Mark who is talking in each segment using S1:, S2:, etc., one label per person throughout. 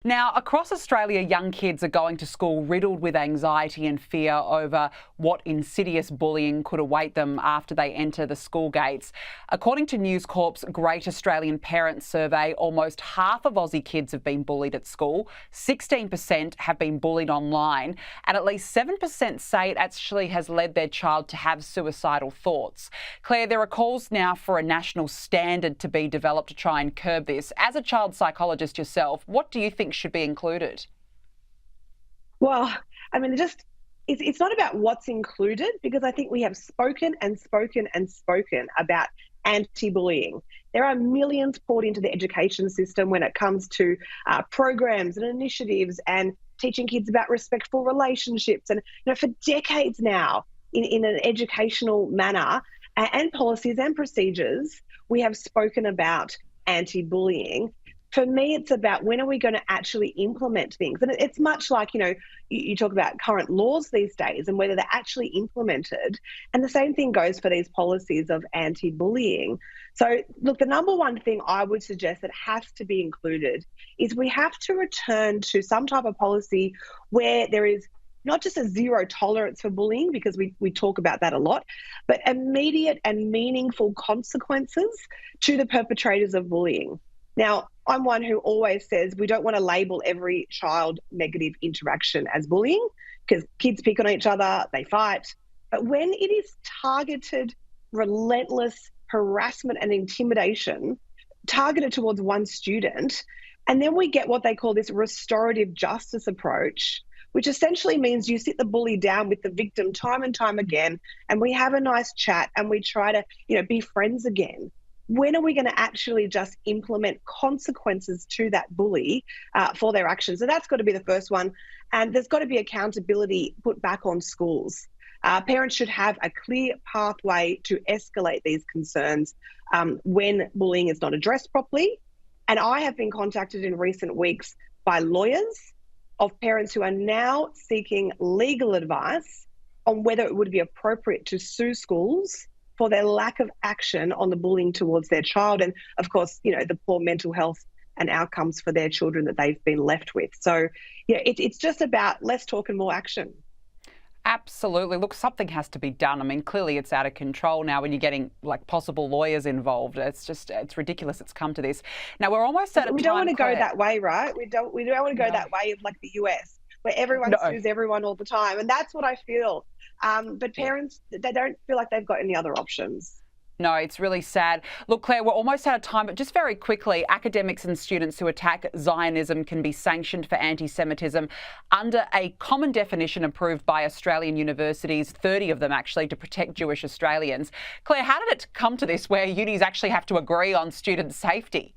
S1: Now, across Australia, young kids are going to school riddled with anxiety and fear over what insidious bullying could await them after they enter the school gates. According to News Corp's Great Australian Parents Survey, almost half of Aussie kids have been bullied at school, 16% have been bullied online, and at least 7% say it actually has led their child to have suicidal thoughts. Claire, there are calls now for a national standard to be developed to try and curb this. As a child psychologist yourself, what do you think should be included?
S2: Well, I mean, it's not about what's included, because I think we have spoken and spoken and spoken about anti-bullying. There are millions poured into the education system when it comes to programs and initiatives and teaching kids about respectful relationships. And for decades now, in an educational manner and policies and procedures, we have spoken about anti-bullying. For me, it's about when are we going to actually implement things? And it's much like, you talk about current laws these days and whether they're actually implemented. And the same thing goes for these policies of anti-bullying. So, look, the number one thing I would suggest that has to be included is we have to return to some type of policy where there is not just a zero tolerance for bullying, because we talk about that a lot, but immediate and meaningful consequences to the perpetrators of bullying. Now, I'm one who always says we don't want to label every child negative interaction as bullying, because kids pick on each other, they fight. But when it is targeted, relentless harassment and intimidation targeted towards one student, and then we get what they call this restorative justice approach, which essentially means you sit the bully down with the victim time and time again, and we have a nice chat and we try to, be friends again. When are we going to actually just implement consequences to that bully for their actions? So that's got to be the first one. And there's got to be accountability put back on schools. Parents should have a clear pathway to escalate these concerns when bullying is not addressed properly. And I have been contacted in recent weeks by lawyers of parents who are now seeking legal advice on whether it would be appropriate to sue schools for their lack of action on the bullying towards their child. And of course, the poor mental health and outcomes for their children that they've been left with. So, it's just about less talk and more action.
S1: Absolutely. Look, something has to be done. I mean, clearly it's out of control now when you're getting possible lawyers involved. It's ridiculous it's come to this. Now, we're almost at a time.
S2: We don't want to
S1: Claire.
S2: go that way, right? We don't want to go that way of like the US, where everyone sues everyone all the time. And that's what I feel. But parents, they don't feel like they've got any other options.
S1: No, it's really sad. Look, Claire, we're almost out of time, but just very quickly, academics and students who attack Zionism can be sanctioned for anti-Semitism under a common definition approved by Australian universities, 30 of them actually, to protect Jewish Australians. Claire, how did it come to this where unis actually have to agree on student safety?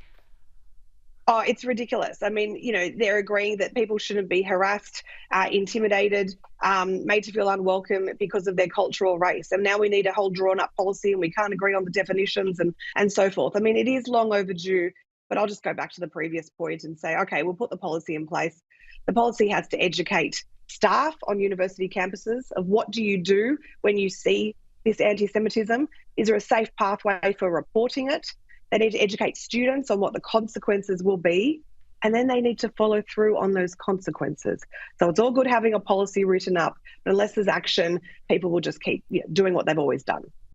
S2: Oh, it's ridiculous. I mean, they're agreeing that people shouldn't be harassed, intimidated, made to feel unwelcome because of their culture or race. And now we need a whole drawn-up policy and we can't agree on the definitions and so forth. I mean, it is long overdue, but I'll just go back to the previous point and say, okay, we'll put the policy in place. The policy has to educate staff on university campuses of what do you do when you see this anti-Semitism? Is there a safe pathway for reporting it? They need to educate students on what the consequences will be, and then they need to follow through on those consequences. So it's all good having a policy written up, but unless there's action, people will just keep doing what they've always done.